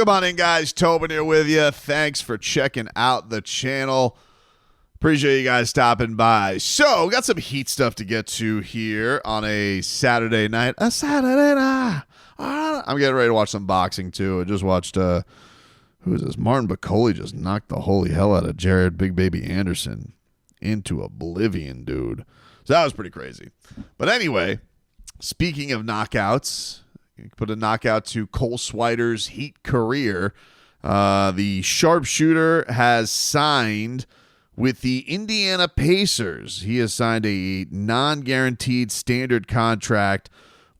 Come on in, guys. Tobin here with you. Thanks for checking out the channel. Appreciate you guys stopping by. So, got some Heat stuff to get to here on a Saturday night. I'm getting ready to watch some boxing, too. I just watched, who is this? Martin Bacoli just knocked the holy hell out of Jared Big Baby Anderson into oblivion, dude. So, that was pretty crazy. But anyway, speaking of knockouts, put a knockout to Cole Swider's Heat career. The Sharpshooter has signed with the Indiana Pacers. He has signed a non-guaranteed standard contract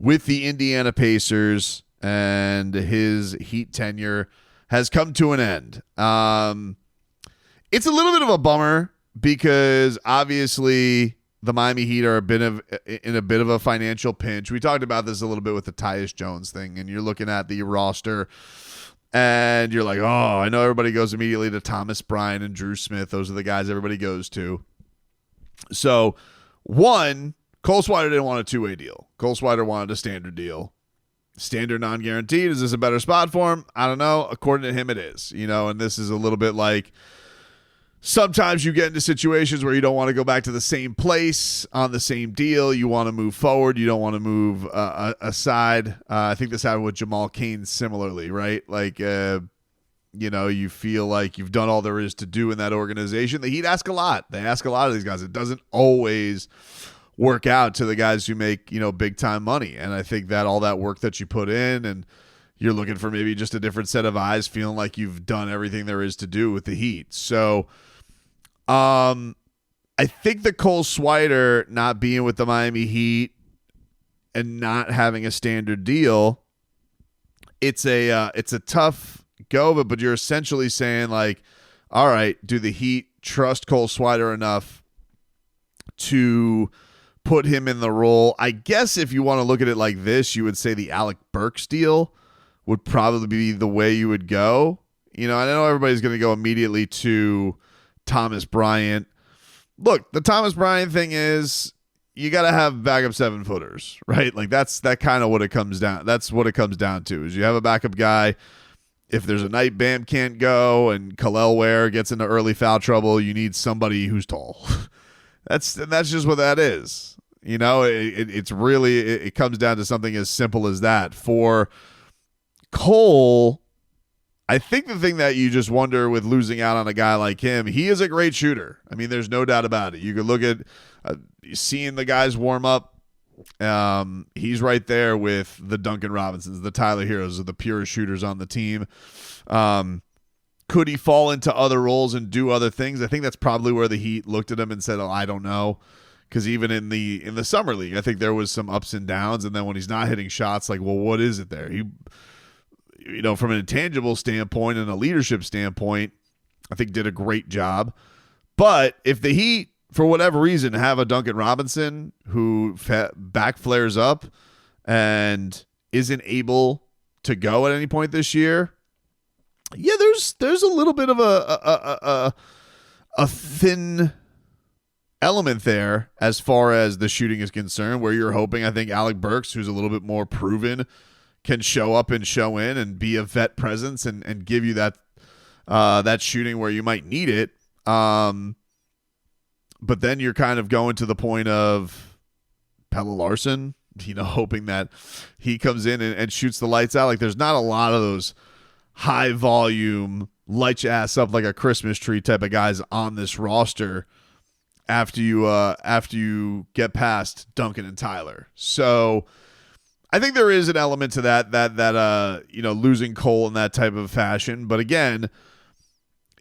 with the Indiana Pacers, and his Heat tenure has come to an end. It's a little bit of a bummer because obviously the Miami Heat are in a bit of a financial pinch. We talked about this a little bit with the Tyus Jones thing, and you're looking at the roster, and you're like, oh, I know everybody goes immediately to Thomas Bryant and Drew Smith. Those are the guys everybody goes to. So, one, Cole Swider didn't want a two-way deal. Cole Swider wanted a standard deal. Standard non-guaranteed. Is this a better spot for him? I don't know. According to him, it is. And this is a little bit like, sometimes you get into situations where you don't want to go back to the same place on the same deal. You want to move forward. You don't want to move aside. I think this happened with Jamal Cain similarly, right? Like, you feel like you've done all there is to do in that organization. The Heat ask a lot. They ask a lot of these guys. It doesn't always work out to the guys who make, big time money. And I think that all that work that you put in, and you're looking for maybe just a different set of eyes, feeling like you've done everything there is to do with the Heat. So, I think the Cole Swider not being with the Miami Heat and not having a standard deal, it's a tough go, but you're essentially saying, like, all right, do the Heat trust Cole Swider enough to put him in the role? I guess if you want to look at it like this, you would say the Alec Burks deal would probably be the way you would go. I know everybody's going to go immediately to Thomas Bryant. Look, the Thomas Bryant thing is you got to have backup 7-footers, right? Like that's kind of what it comes down. That's what it comes down to, is you have a backup guy. If there's a night Bam can't go and Khalil Ware gets into early foul trouble, you need somebody who's tall. That's just what that is. It's really, it comes down to something as simple as that. For Cole, I think the thing that you just wonder with losing out on a guy like him, he is a great shooter. I mean, there's no doubt about it. You could look at seeing the guys warm up. He's right there with the Duncan Robinsons, the Tyler Heroes, the purest shooters on the team. Could he fall into other roles and do other things? I think that's probably where the Heat looked at him and said, oh, I don't know. Because even in the summer league, I think there was some ups and downs. And then when he's not hitting shots, like, well, what is it there? From an intangible standpoint and a leadership standpoint, I think did a great job. But if the Heat, for whatever reason, have a Duncan Robinson who back flares up and isn't able to go at any point this year, yeah, there's a little bit of a thin element there as far as the shooting is concerned, where you're hoping, I think, Alec Burks, who's a little bit more proven, can show up and show in and be a vet presence and give you that shooting where you might need it. But then you're kind of going to the point of Pelle Larsson, hoping that he comes in and shoots the lights out. Like, there's not a lot of those high volume, light your ass up like a Christmas tree type of guys on this roster after you get past Duncan and Tyler. So I think there is an element to that losing Cole in that type of fashion. But again,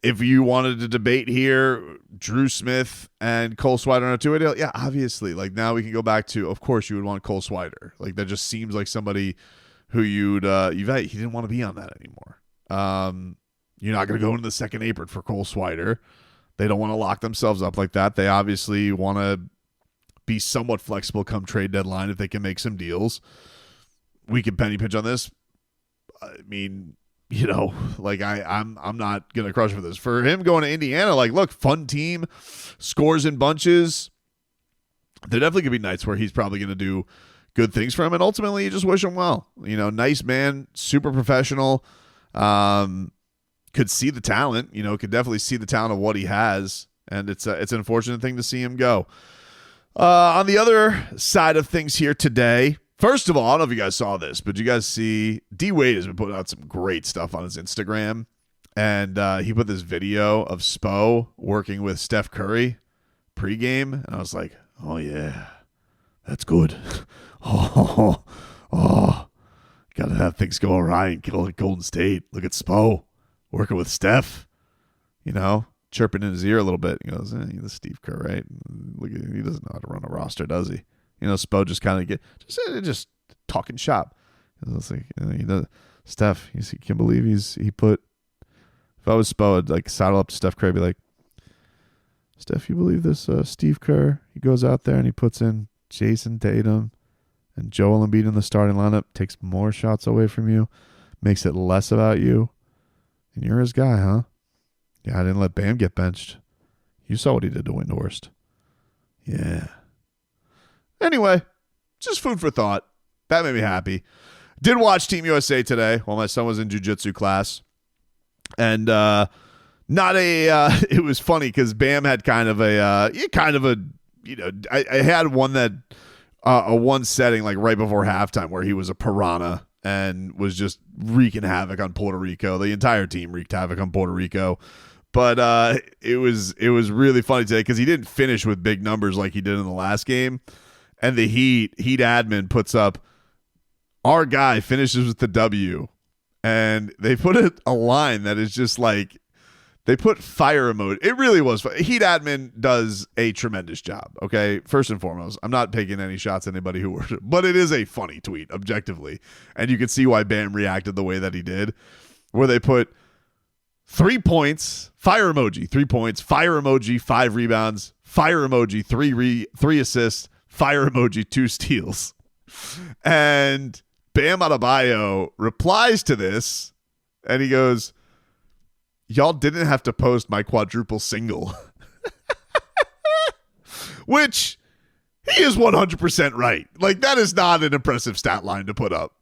if you wanted to debate here, Drew Smith and Cole Swider on a two-way deal, yeah, obviously. Like, now we can go back to, of course, you would want Cole Swider. Like, that just seems like somebody who he didn't want to be on that anymore. You're not going to go into the second apron for Cole Swider. They don't want to lock themselves up like that. They obviously want to be somewhat flexible come trade deadline if they can make some deals. We can penny pinch on this. I mean, I'm not gonna crush for this. For him going to Indiana, like, look, fun team, scores in bunches. There definitely could be nights where he's probably gonna do good things for him, and ultimately, you just wish him well. Nice man, super professional. Could see the talent, could definitely see the talent of what he has. And it's an unfortunate thing to see him go. On the other side of things here today, first of all, I don't know if you guys saw this, but you guys see D-Wade has been putting out some great stuff on his Instagram. And he put this video of Spo working with Steph Curry pregame. And I was like, oh, yeah, that's good. Oh, got to have things go awry and kill Golden State. Look at Spo working with Steph, chirping in his ear a little bit. He goes, you're the Steve Kerr, right? Look, he doesn't know how to run a roster, does he? Spo just kind of just talking shop. It's like, Steph, you can't believe he put. If I was Spo, I'd like saddle up to Steph Curry, be like, Steph, you believe this? Steve Kerr, he goes out there and he puts in Jason Tatum and Joel Embiid in the starting lineup, takes more shots away from you, makes it less about you, and you're his guy, huh? Yeah, I didn't let Bam get benched. You saw what he did to Windhorst. Yeah. Anyway, just food for thought. That made me happy. Did watch Team USA today while my son was in jiu-jitsu class. And it was funny because Bam had kind of a I had one that a one setting like right before halftime where he was a piranha and was just wreaking havoc on Puerto Rico. The entire team wreaked havoc on Puerto Rico. But it was really funny today because he didn't finish with big numbers like he did in the last game. And the Heat admin puts up, our guy finishes with the W. And they put a line that is just like, they put fire emoji. It really was fun. Heat admin does a tremendous job, okay? First and foremost, I'm not taking any shots at anybody who works, but it is a funny tweet, objectively. And you can see why Bam reacted the way that he did, where they put 3 points, fire emoji, 3 points, fire emoji, 5 rebounds, fire emoji, 3 assists, fire emoji, 2 steals. And Bam Adebayo replies to this, and he goes, y'all didn't have to post my quadruple single. Which, he is 100% right. Like, that is not an impressive stat line to put up.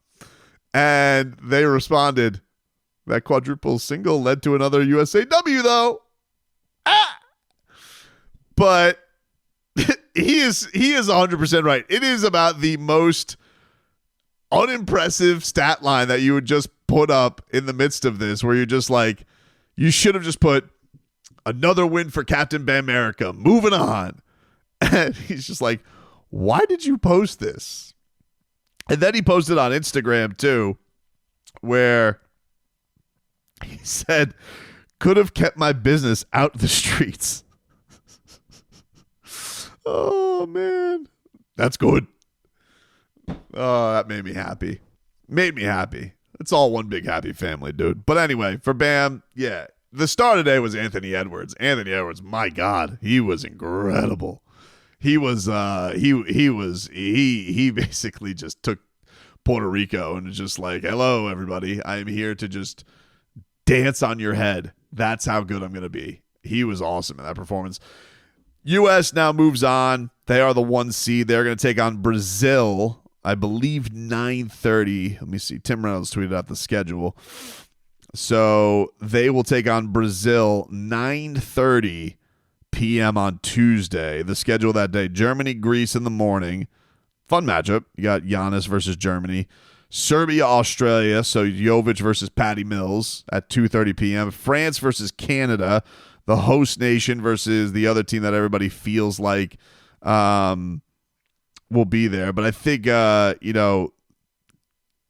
And they responded, that quadruple single led to another USA W, though. But he is 100% right. It is about the most unimpressive stat line that you would just put up in the midst of this, where you're just like, you should have just put another win for Captain Bamerica. Moving on. And he's just like, why did you post this? And then he posted on Instagram too, where he said, could have kept my business out the streets. Oh, man. That's good. Oh, that made me happy. It's all one big happy family, dude. But anyway, for Bam, yeah, the star today was Anthony Edwards. Anthony Edwards, my God, he was incredible. He was he basically just took Puerto Rico and was just like, hello, everybody. I am here to just dance on your head. That's how good I'm going to be. He was awesome in that performance. U.S. now moves on. They are the 1 seed. They're going to take on Brazil, I believe 9:30. Let me see. Tim Reynolds tweeted out the schedule. So they will take on Brazil 9:30 p.m. on Tuesday. The schedule that day, Germany, Greece in the morning. Fun matchup. You got Giannis versus Germany. Serbia, Australia. So Jović versus Patty Mills at 2:30 p.m. France versus Canada. The host nation versus the other team that everybody feels like will be there. But I think,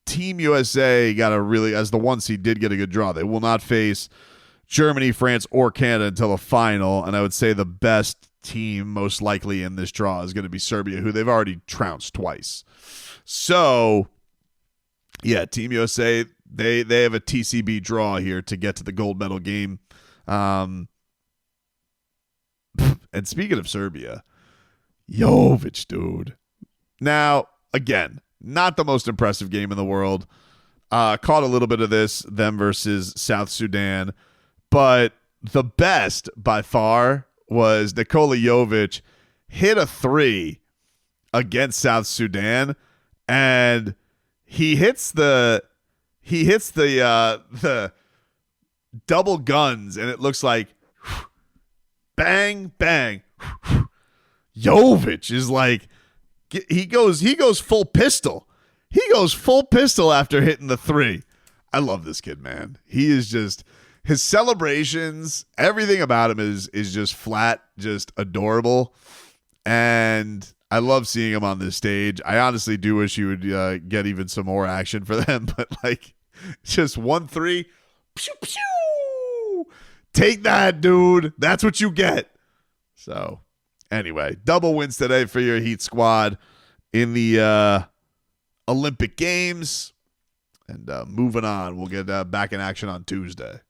Team USA got a really, as the 1 seed, did get a good draw. They will not face Germany, France, or Canada until the final. And I would say the best team most likely in this draw is going to be Serbia, who they've already trounced twice. So, yeah, Team USA, they have a TCB draw here to get to the gold medal game. And speaking of Serbia, Jović, dude. Now, again, not the most impressive game in the world. Caught a little bit of this, them versus South Sudan. But the best, by far, was Nikola Jović hit a 3 against South Sudan. And he hits the he hits the double guns, and it looks like bang, bang. Jović is like, he goes full pistol. He goes full pistol after hitting the 3. I love this kid, man. He is just, his celebrations, everything about him is just flat, just adorable. And I love seeing him on this stage. I honestly do wish he would get even some more action for them, but like, just 1-3, pew, pew. Take that, dude. That's what you get. So anyway, double wins today for your Heat squad in the Olympic Games. And moving on, we'll get back in action on Tuesday.